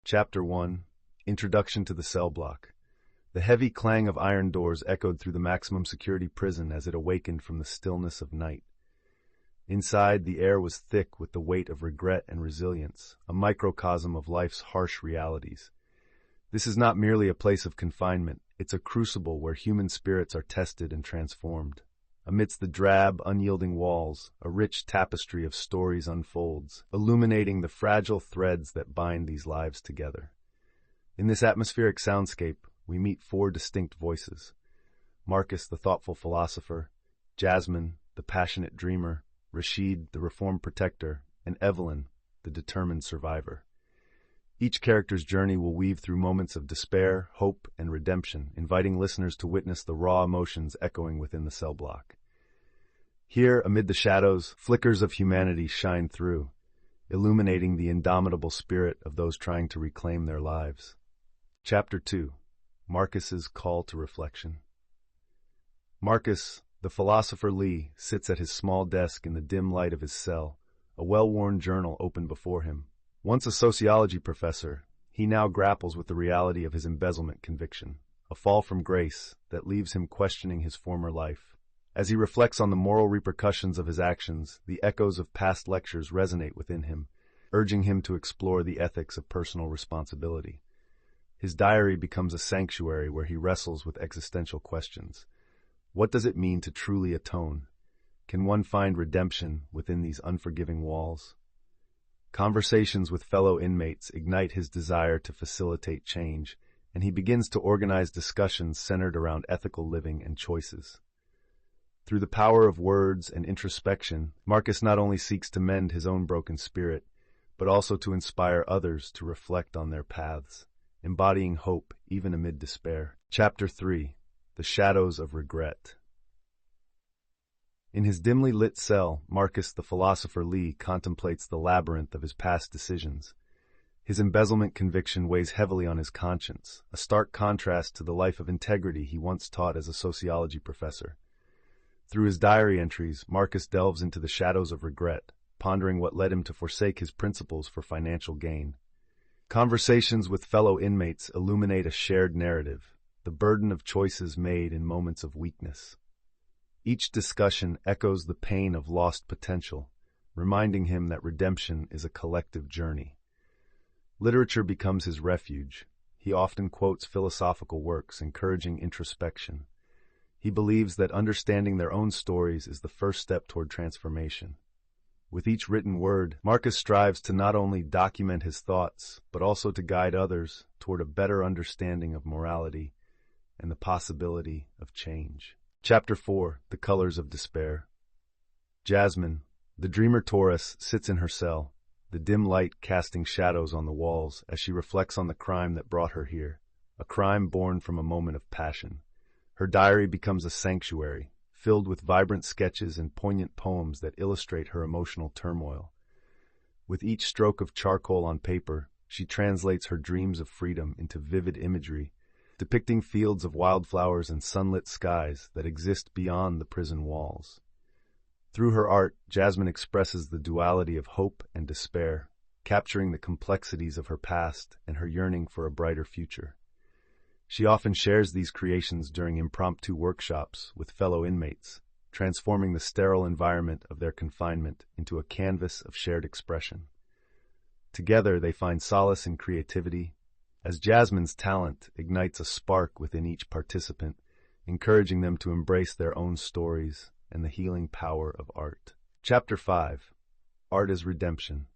Chapter 1 Introduction to the Cell Block. The heavy clang of iron doors echoed through the maximum security prison as it awakened from the stillness of night. Inside, the air was thick with the weight of regret and resilience, a microcosm of life's harsh realities. This is not merely a place of confinement, it's a crucible where human spirits are tested and transformed. Amidst the drab, unyielding walls, a rich tapestry of stories unfolds, illuminating the fragile threads that bind these lives together. In this atmospheric soundscape, we meet four distinct voices: Marcus, the thoughtful philosopher; Jasmine, the passionate dreamer; Rashid, the reformed protector; and Evelyn, the determined survivor. Each character's journey will weave through moments of despair, hope, and redemption, inviting listeners to witness the raw emotions echoing within the cell block. Here, amid the shadows, flickers of humanity shine through, illuminating the indomitable spirit of those trying to reclaim their lives. Chapter 2 Marcus's Call to Reflection. Marcus, the philosopher Lee, sits at his small desk in the dim light of his cell, a well-worn journal open before him. Once a sociology professor, he now grapples with the reality of his embezzlement conviction, a fall from grace that leaves him questioning his former life. As he reflects on the moral repercussions of his actions, the echoes of past lectures resonate within him, urging him to explore the ethics of personal responsibility. His diary becomes a sanctuary where he wrestles with existential questions. What does it mean to truly atone? Can one find redemption within these unforgiving walls? Conversations with fellow inmates ignite his desire to facilitate change, and he begins to organize discussions centered around ethical living and choices. Through the power of words and introspection, Marcus not only seeks to mend his own broken spirit, but also to inspire others to reflect on their paths, embodying hope even amid despair. Chapter 3 The Shadows of Regret. In his dimly lit cell, Marcus, the philosopher Lee, contemplates the labyrinth of his past decisions. His embezzlement conviction weighs heavily on his conscience, a stark contrast to the life of integrity he once taught as a sociology professor. Through his diary entries, Marcus delves into the shadows of regret, pondering what led him to forsake his principles for financial gain. Conversations with fellow inmates illuminate a shared narrative, the burden of choices made in moments of weakness. Each discussion echoes the pain of lost potential, reminding him that redemption is a collective journey. Literature becomes his refuge. He often quotes philosophical works, encouraging introspection. He believes that understanding their own stories is the first step toward transformation. With each written word, Marcus strives to not only document his thoughts, but also to guide others toward a better understanding of morality and the possibility of change. Chapter 4 The Colors of Despair. Jasmine, the dreamer Taurus, sits in her cell, the dim light casting shadows on the walls as she reflects on the crime that brought her here, a crime born from a moment of passion. Her diary becomes a sanctuary, filled with vibrant sketches and poignant poems that illustrate her emotional turmoil. With each stroke of charcoal on paper, she translates her dreams of freedom into vivid imagery, depicting fields of wildflowers and sunlit skies that exist beyond the prison walls. Through her art, Jasmine expresses the duality of hope and despair, capturing the complexities of her past and her yearning for a brighter future. She often shares these creations during impromptu workshops with fellow inmates, transforming the sterile environment of their confinement into a canvas of shared expression. Together, they find solace in creativity, as Jasmine's talent ignites a spark within each participant, encouraging them to embrace their own stories and the healing power of art. Chapter 5 Art as Redemption.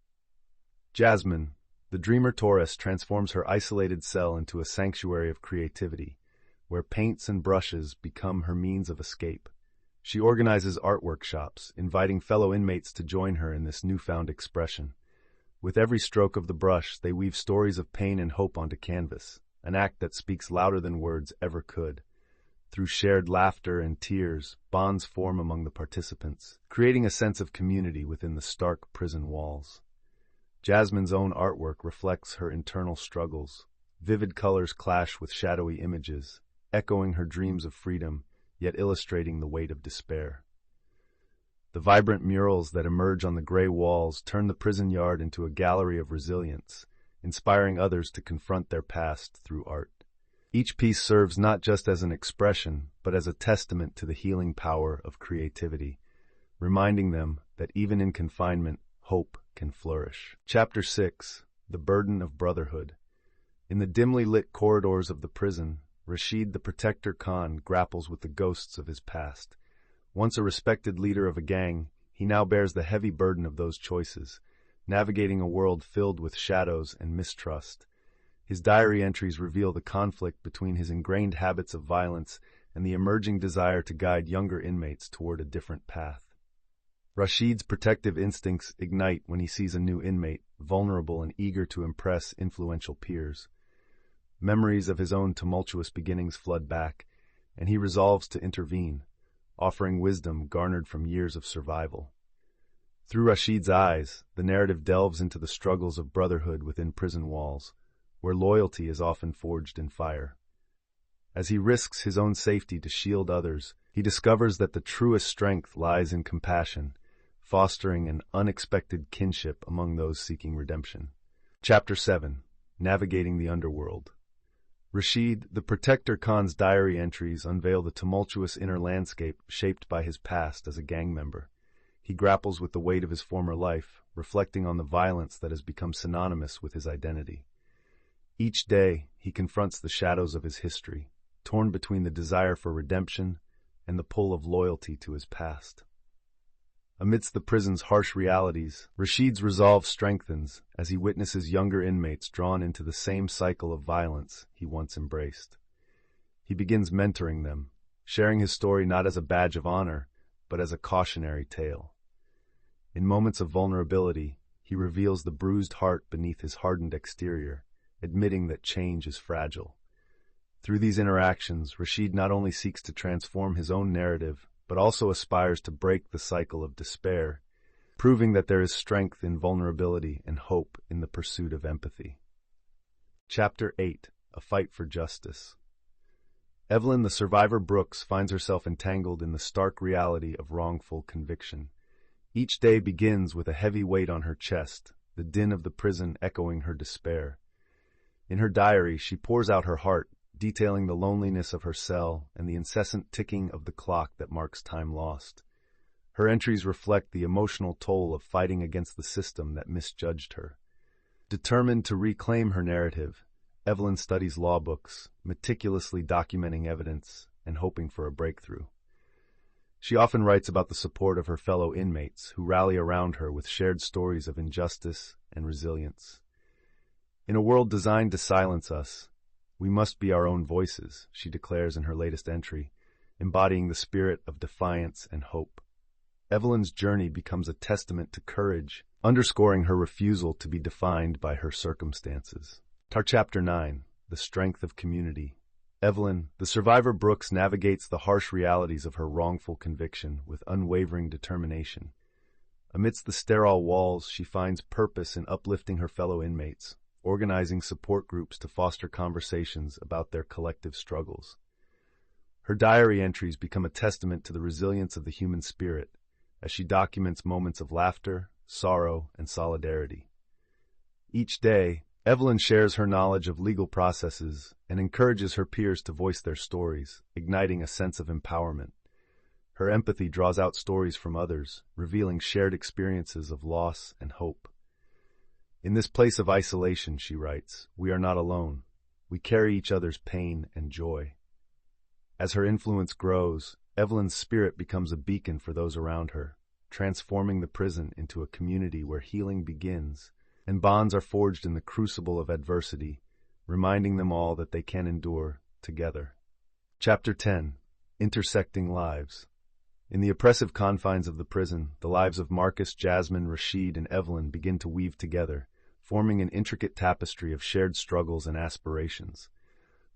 Jasmine, the dreamer Taurus, transforms her isolated cell into a sanctuary of creativity, where paints and brushes become her means of escape. She organizes art workshops, inviting fellow inmates to join her in this newfound expression. With every stroke of the brush, they weave stories of pain and hope onto canvas, an act that speaks louder than words ever could. Through shared laughter and tears, bonds form among the participants, creating a sense of community within the stark prison walls. Jasmine's own artwork reflects her internal struggles. Vivid colors clash with shadowy images, echoing her dreams of freedom, yet illustrating the weight of despair. The vibrant murals that emerge on the gray walls turn the prison yard into a gallery of resilience, inspiring others to confront their past through art. Each piece serves not just as an expression, but as a testament to the healing power of creativity, reminding them that even in confinement, hope can flourish. Chapter 6. The Burden of Brotherhood. In the dimly lit corridors of the prison, Rashid the Protector Khan grapples with the ghosts of his past. Once a respected leader of a gang, he now bears the heavy burden of those choices, navigating a world filled with shadows and mistrust. His diary entries reveal the conflict between his ingrained habits of violence and the emerging desire to guide younger inmates toward a different path. Rashid's protective instincts ignite when he sees a new inmate, vulnerable and eager to impress influential peers. Memories of his own tumultuous beginnings flood back, and he resolves to intervene, offering wisdom garnered from years of survival. Through Rashid's eyes, the narrative delves into the struggles of brotherhood within prison walls, where loyalty is often forged in fire. As he risks his own safety to shield others, he discovers that the truest strength lies in compassion, fostering an unexpected kinship among those seeking redemption. Chapter 7. Navigating the Underworld. Rashid, the Protector Khan's diary entries unveil the tumultuous inner landscape shaped by his past as a gang member. He grapples with the weight of his former life, reflecting on the violence that has become synonymous with his identity. Each day, he confronts the shadows of his history, torn between the desire for redemption and the pull of loyalty to his past. Amidst the prison's harsh realities, Rashid's resolve strengthens as he witnesses younger inmates drawn into the same cycle of violence he once embraced. He begins mentoring them, sharing his story not as a badge of honor, but as a cautionary tale. In moments of vulnerability, he reveals the bruised heart beneath his hardened exterior, admitting that change is fragile. Through these interactions, Rashid not only seeks to transform his own narrative, but also aspires to break the cycle of despair, proving that there is strength in vulnerability and hope in the pursuit of empathy. Chapter 8. A Fight for Justice. Evelyn, the survivor Brooks, finds herself entangled in the stark reality of wrongful conviction. Each day begins with a heavy weight on her chest, the din of the prison echoing her despair. In her diary, she pours out her heart, detailing the loneliness of her cell and the incessant ticking of the clock that marks time lost. Her entries reflect the emotional toll of fighting against the system that misjudged her. Determined to reclaim her narrative, Evelyn studies law books, meticulously documenting evidence and hoping for a breakthrough. She often writes about the support of her fellow inmates who rally around her with shared stories of injustice and resilience. In a world designed to silence us, we must be our own voices, she declares in her latest entry, embodying the spirit of defiance and hope. Evelyn's journey becomes a testament to courage, underscoring her refusal to be defined by her circumstances. Chapter 9. The Strength of Community. Evelyn, the survivor Brooks, navigates the harsh realities of her wrongful conviction with unwavering determination. Amidst the sterile walls, she finds purpose in uplifting her fellow inmates, organizing support groups to foster conversations about their collective struggles. Her diary entries become a testament to the resilience of the human spirit, as she documents moments of laughter, sorrow, and solidarity. Each day, Evelyn shares her knowledge of legal processes and encourages her peers to voice their stories, igniting a sense of empowerment. Her empathy draws out stories from others, revealing shared experiences of loss and hope. In this place of isolation, she writes, we are not alone. We carry each other's pain and joy. As her influence grows, Evelyn's spirit becomes a beacon for those around her, transforming the prison into a community where healing begins and bonds are forged in the crucible of adversity, reminding them all that they can endure together. Chapter 10. Intersecting Lives. In the oppressive confines of the prison, the lives of Marcus, Jasmine, Rashid, and Evelyn begin to weave together, forming an intricate tapestry of shared struggles and aspirations.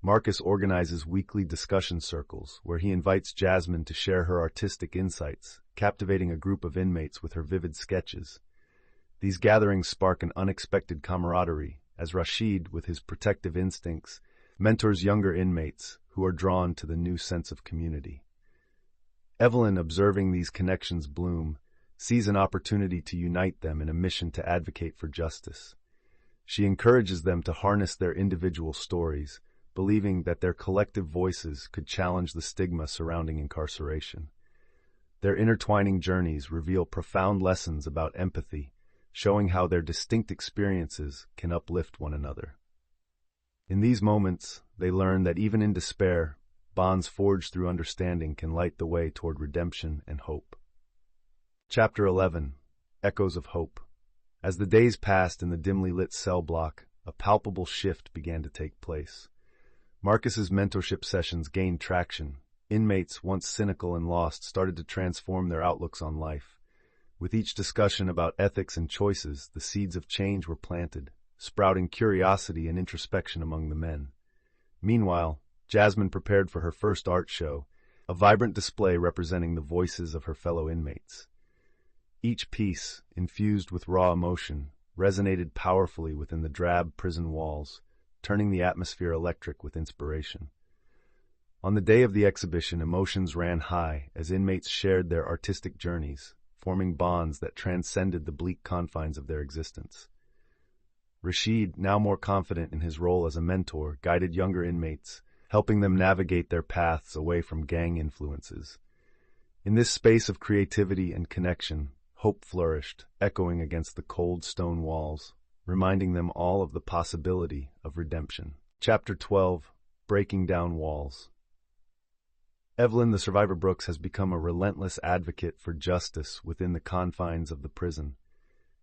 Marcus organizes weekly discussion circles, where he invites Jasmine to share her artistic insights, captivating a group of inmates with her vivid sketches. These gatherings spark an unexpected camaraderie, as Rashid, with his protective instincts, mentors younger inmates who are drawn to the new sense of community. Evelyn, observing these connections bloom, sees an opportunity to unite them in a mission to advocate for justice. She encourages them to harness their individual stories, believing that their collective voices could challenge the stigma surrounding incarceration. Their intertwining journeys reveal profound lessons about empathy, showing how their distinct experiences can uplift one another. In these moments, they learn that even in despair, bonds forged through understanding can light the way toward redemption and hope. Chapter 11. Echoes of Hope. As the days passed in the dimly lit cell block, a palpable shift began to take place. Marcus's mentorship sessions gained traction. Inmates, once cynical and lost, started to transform their outlooks on life. With each discussion about ethics and choices, the seeds of change were planted, sprouting curiosity and introspection among the men. Meanwhile, Jasmine prepared for her first art show, a vibrant display representing the voices of her fellow inmates. Each piece, infused with raw emotion, resonated powerfully within the drab prison walls, turning the atmosphere electric with inspiration. On the day of the exhibition, emotions ran high as inmates shared their artistic journeys, forming bonds that transcended the bleak confines of their existence. Rashid, now more confident in his role as a mentor, guided younger inmates, helping them navigate their paths away from gang influences. In this space of creativity and connection, hope flourished, echoing against the cold stone walls, reminding them all of the possibility of redemption. Chapter 12. Breaking Down Walls. Evelyn, the survivor Brooks, has become a relentless advocate for justice within the confines of the prison.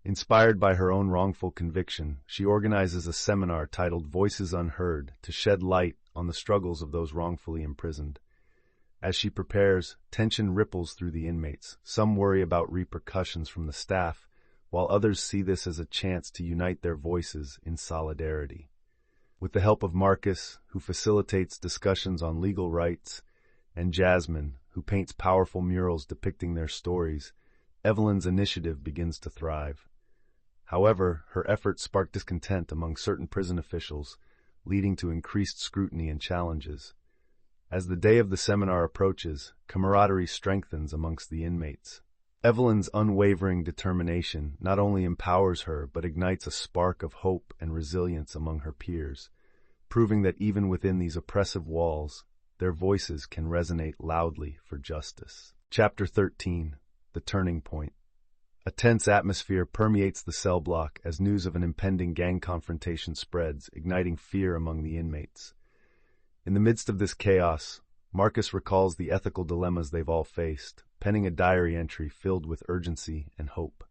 Inspired by her own wrongful conviction, she organizes a seminar titled Voices Unheard to shed light on the struggles of those wrongfully imprisoned. As she prepares, tension ripples through the inmates. Some worry about repercussions from the staff, while others see this as a chance to unite their voices in solidarity. With the help of Marcus, who facilitates discussions on legal rights, and Jasmine, who paints powerful murals depicting their stories, Evelyn's initiative begins to thrive. However, her efforts spark discontent among certain prison officials, leading to increased scrutiny and challenges. As the day of the seminar approaches, camaraderie strengthens amongst the inmates. Evelyn's unwavering determination not only empowers her but ignites a spark of hope and resilience among her peers, proving that even within these oppressive walls, their voices can resonate loudly for justice. Chapter 13. The Turning Point. A tense atmosphere permeates the cell block as news of an impending gang confrontation spreads, igniting fear among the inmates. In the midst of this chaos, Marcus recalls the ethical dilemmas they've all faced, penning a diary entry filled with urgency and hope.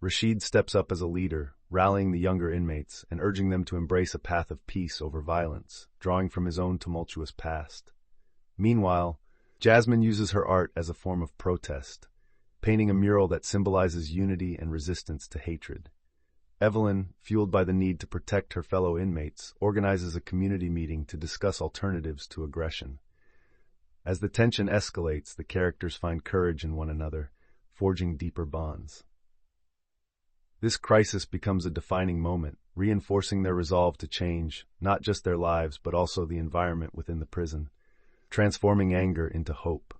Rashid steps up as a leader, rallying the younger inmates and urging them to embrace a path of peace over violence, drawing from his own tumultuous past. Meanwhile, Jasmine uses her art as a form of protest, painting a mural that symbolizes unity and resistance to hatred. Evelyn, fueled by the need to protect her fellow inmates, organizes a community meeting to discuss alternatives to aggression. As the tension escalates, the characters find courage in one another, forging deeper bonds. This crisis becomes a defining moment, reinforcing their resolve to change not just their lives but also the environment within the prison, transforming anger into hope.